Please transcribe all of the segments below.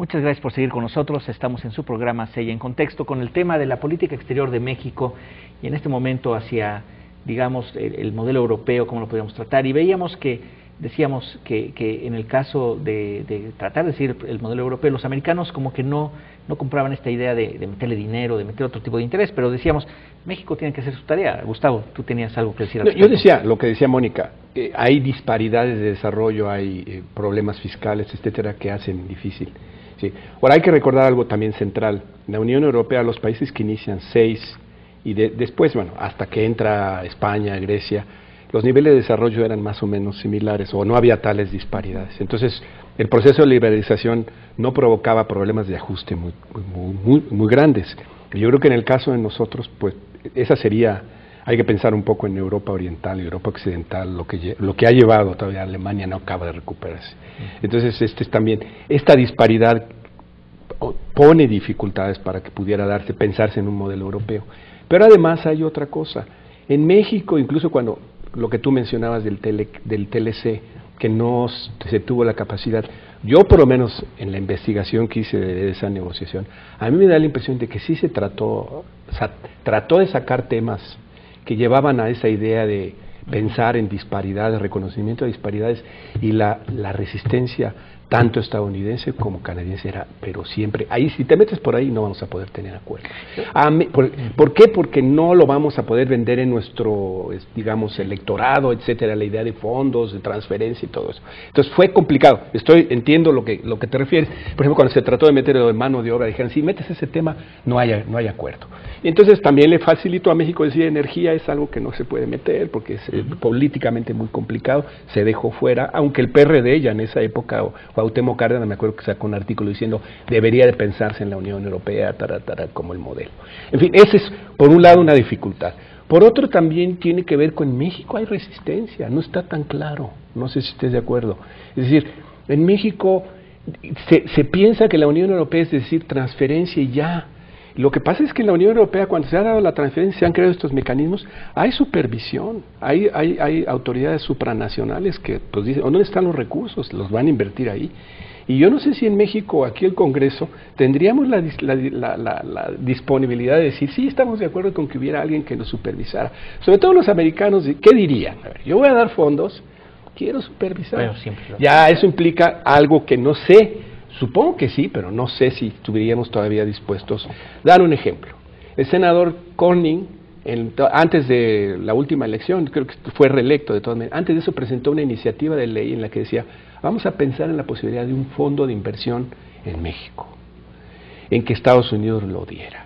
Muchas gracias por seguir con nosotros. Estamos en su programa Sella en Contexto con el tema de la política exterior de México y en este momento hacia, digamos, el modelo europeo, cómo lo podríamos tratar. Y veíamos que, decíamos que en el caso de tratar de seguir el modelo europeo, los americanos como que no compraban esta idea de meterle dinero, de meter otro tipo de interés, pero decíamos, México tiene que hacer su tarea. Gustavo, tú tenías algo que decir al respecto. Yo decía, lo que decía Mónica, hay disparidades de desarrollo, hay problemas fiscales, etcétera, que hacen difícil. Sí. Ahora hay que recordar algo también central. En la Unión Europea, los países que inician 6 y después, bueno, hasta que entra España, Grecia, los niveles de desarrollo eran más o menos similares o no había tales disparidades. Entonces, el proceso de liberalización no provocaba problemas de ajuste muy grandes. Yo creo que en el caso de nosotros, pues, esa sería, hay que pensar un poco en Europa Oriental, Europa Occidental, lo que ha llevado todavía Alemania no acaba de recuperarse. Entonces, esta disparidad pone dificultades para que pudiera pensarse en un modelo europeo. Pero además hay otra cosa. En México, incluso cuando lo que tú mencionabas del TLC, que no se tuvo la capacidad, yo por lo menos en la investigación que hice de esa negociación, a mí me da la impresión de que sí se trató de sacar temas que llevaban a esa idea de pensar en disparidades, reconocimiento de disparidades, y la resistencia tanto estadounidense como canadiense era, pero siempre, ahí si te metes por ahí no vamos a poder tener acuerdo. ¿Por qué? Porque no lo vamos a poder vender en nuestro, digamos, electorado, etcétera, la idea de fondos, de transferencia y todo eso. Entonces fue complicado, entiendo lo que te refieres. Por ejemplo, cuando se trató de meter lo de mano de obra, dijeron, si metes ese tema, no hay acuerdo. Y entonces también le facilitó a México decir, energía es algo que no se puede meter, porque es políticamente muy complicado, se dejó fuera, aunque el PRD ya en esa época, Cuauhtémoc Cárdenas, me acuerdo que sacó un artículo diciendo debería de pensarse en la Unión Europea como el modelo. En fin, esa es por un lado una dificultad. Por otro también tiene que ver con México, hay resistencia, no está tan claro, no sé si estés de acuerdo. Es decir, en México se piensa que la Unión Europea es decir transferencia y ya. Lo que pasa es que en la Unión Europea, cuando se ha dado la transferencia, se han creado estos mecanismos, hay supervisión, hay autoridades supranacionales que pues dicen, ¿dónde están los recursos? Los van a invertir ahí. Y yo no sé si en México, aquí el Congreso, tendríamos la disponibilidad de decir, sí, estamos de acuerdo con que hubiera alguien que nos supervisara. Sobre todo los americanos, ¿qué dirían? A ver, yo voy a dar fondos, quiero supervisar. Bueno, ya eso implica algo que no sé. Supongo que sí, pero no sé si estuviéramos todavía dispuestos. Dar un ejemplo. El senador Cornyn, antes de la última elección, creo que fue reelecto de todas maneras, antes de eso presentó una iniciativa de ley en la que decía, vamos a pensar en la posibilidad de un fondo de inversión en México, en que Estados Unidos lo diera.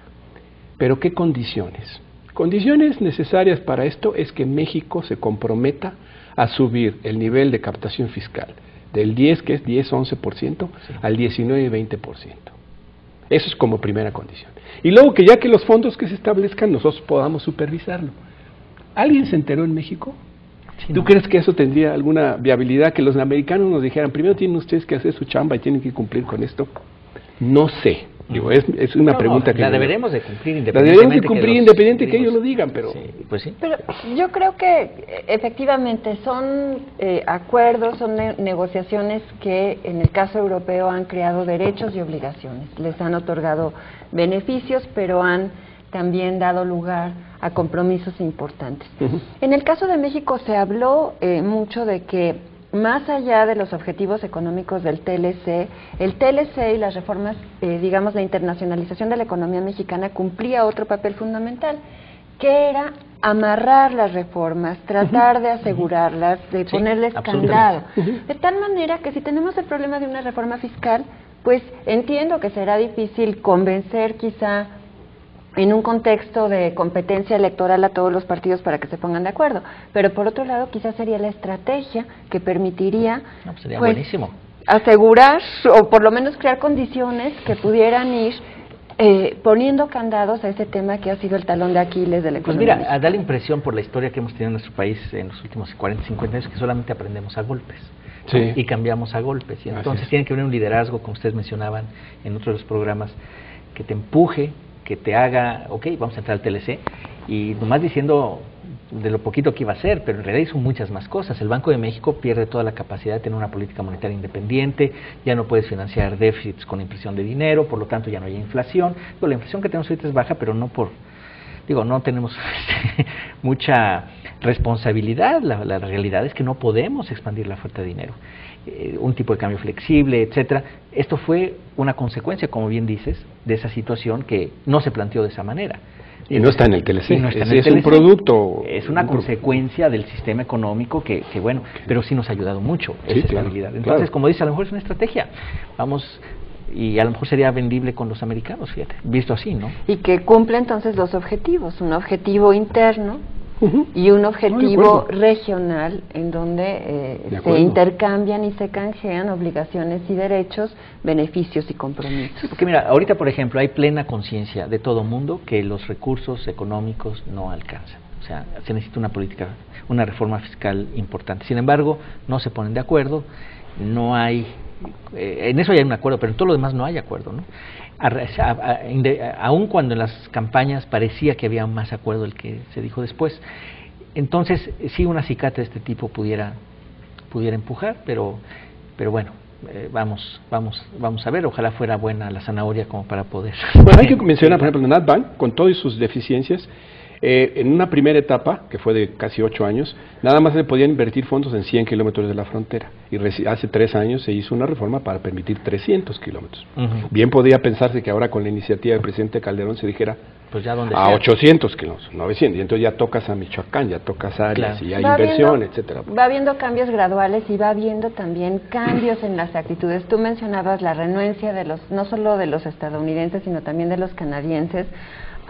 Pero ¿qué condiciones? Condiciones necesarias para esto es que México se comprometa a subir el nivel de captación fiscal del 10, que es 10-11%, sí, al 19-20%. Eso es como primera condición. Y luego que ya que los fondos que se establezcan, nosotros podamos supervisarlo. ¿Alguien se enteró en México? Sí, ¿Tú crees que eso tendría alguna viabilidad? Que los americanos nos dijeran, primero tienen ustedes que hacer su chamba y tienen que cumplir con esto. No sé. Digo, es una pregunta que... La deberemos de cumplir independientemente que ellos lo digan, pero... Sí, pues sí. Pero yo creo que efectivamente son acuerdos, son negociaciones que en el caso europeo han creado derechos y obligaciones. Les han otorgado beneficios, pero han también dado lugar a compromisos importantes. En el caso de México se habló mucho de que más allá de los objetivos económicos del TLC, el TLC y las reformas, digamos, la internacionalización de la economía mexicana cumplía otro papel fundamental, que era amarrar las reformas, tratar de asegurarlas, de ponerles candado. De tal manera que si tenemos el problema de una reforma fiscal, pues entiendo que será difícil convencer quizá en un contexto de competencia electoral a todos los partidos para que se pongan de acuerdo. Pero por otro lado, quizás sería la estrategia que permitiría sería buenísimo, asegurar o por lo menos crear condiciones que pudieran ir poniendo candados a ese tema que ha sido el talón de Aquiles de la economía. Pues mira, da la impresión por la historia que hemos tenido en nuestro país en los últimos 40, 50 años que solamente aprendemos a golpes, ¿no? Sí. Y cambiamos a golpes. Y entonces tiene que haber un liderazgo, como ustedes mencionaban en otros de los programas, que te empuje, que te haga, ok, vamos a entrar al TLC, y nomás diciendo de lo poquito que iba a hacer, pero en realidad hizo muchas más cosas. El Banco de México pierde toda la capacidad de tener una política monetaria independiente, ya no puedes financiar déficits con impresión de dinero, por lo tanto ya no hay inflación. La inflación que tenemos ahorita es baja, pero no no tenemos mucha responsabilidad. La realidad es que no podemos expandir la oferta de dinero. Un tipo de cambio flexible, etcétera. Esto fue una consecuencia, como bien dices, de esa situación que no se planteó de esa manera. Y no está en el TLC, no es un producto. Es una consecuencia del sistema económico que bueno, pero sí nos ha ayudado mucho esa estabilidad. Entonces, como dice, a lo mejor es una estrategia. Y a lo mejor sería vendible con los americanos, fíjate, visto así, ¿no? Y que cumple entonces dos objetivos, un objetivo interno y un objetivo regional en donde se intercambian y se canjean obligaciones y derechos, beneficios y compromisos. Sí, porque mira, ahorita por ejemplo hay plena conciencia de todo mundo que los recursos económicos no alcanzan. O sea, se necesita una reforma fiscal importante. Sin embargo, no se ponen de acuerdo, no hay, en eso ya hay un acuerdo, pero en todo lo demás no hay acuerdo, ¿no? Aun cuando en las campañas parecía que había más acuerdo del que se dijo después. Entonces, sí, una acicate de este tipo pudiera empujar, pero bueno, vamos a ver, ojalá fuera buena la zanahoria como para poder. Bueno, hay que mencionar, por ejemplo, Natbank, con todas sus deficiencias, en una primera etapa, que fue de casi 8 años, nada más se podían invertir fondos en 100 kilómetros de la frontera. Y hace 3 años se hizo una reforma para permitir 300 kilómetros. Bien podría pensarse que ahora con la iniciativa del presidente Calderón se dijera pues ya donde a sea. 800 kilómetros, 900. Y entonces ya tocas a Michoacán, ya tocas a áreas, y hay inversión, etcétera. Va habiendo cambios graduales y va habiendo también cambios en las actitudes. Tú mencionabas la renuencia de no solo de los estadounidenses, sino también de los canadienses,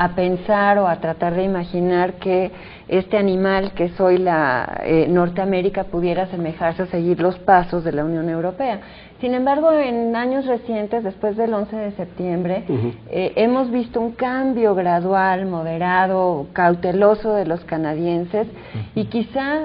a pensar o a tratar de imaginar que este animal que soy la Norteamérica pudiera asemejarse o seguir los pasos de la Unión Europea. Sin embargo, en años recientes, después del 11 de septiembre, hemos visto un cambio gradual, moderado, cauteloso de los canadienses y quizá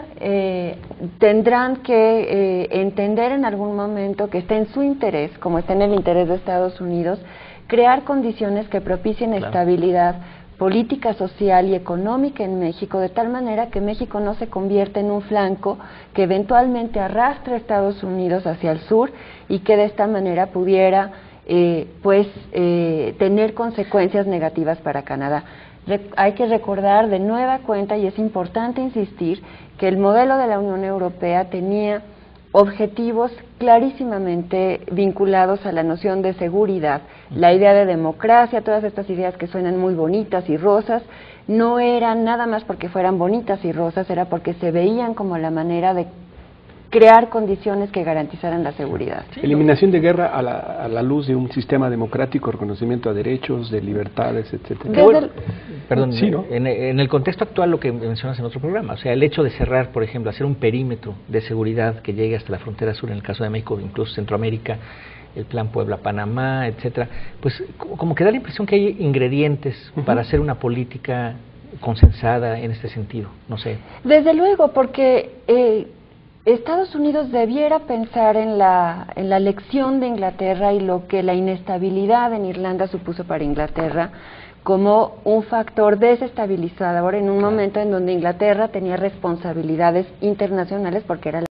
tendrán que entender en algún momento que está en su interés, como está en el interés de Estados Unidos, crear condiciones que propicien estabilidad política, social y económica en México, de tal manera que México no se convierta en un flanco que eventualmente arrastre a Estados Unidos hacia el sur y que de esta manera pudiera tener consecuencias negativas para Canadá. Hay que recordar de nueva cuenta, y es importante insistir, que el modelo de la Unión Europea tenía objetivos clarísimamente vinculados a la noción de seguridad, la idea de democracia, todas estas ideas que suenan muy bonitas y rosas, no eran nada más porque fueran bonitas y rosas, era porque se veían como la manera de crear condiciones que garantizaran la seguridad. Eliminación de guerra a la luz de un sistema democrático, reconocimiento a derechos, de libertades, etcétera. Perdón, sí, ¿no? en el contexto actual, lo que mencionas en otro programa, o sea, el hecho de cerrar, por ejemplo, hacer un perímetro de seguridad que llegue hasta la frontera sur, en el caso de México, incluso Centroamérica, el plan Puebla-Panamá, etcétera, pues como que da la impresión que hay ingredientes para hacer una política consensada en este sentido, no sé. Desde luego, porque Estados Unidos debiera pensar en la lección de Inglaterra y lo que la inestabilidad en Irlanda supuso para Inglaterra como un factor desestabilizador en un momento en donde Inglaterra tenía responsabilidades internacionales porque era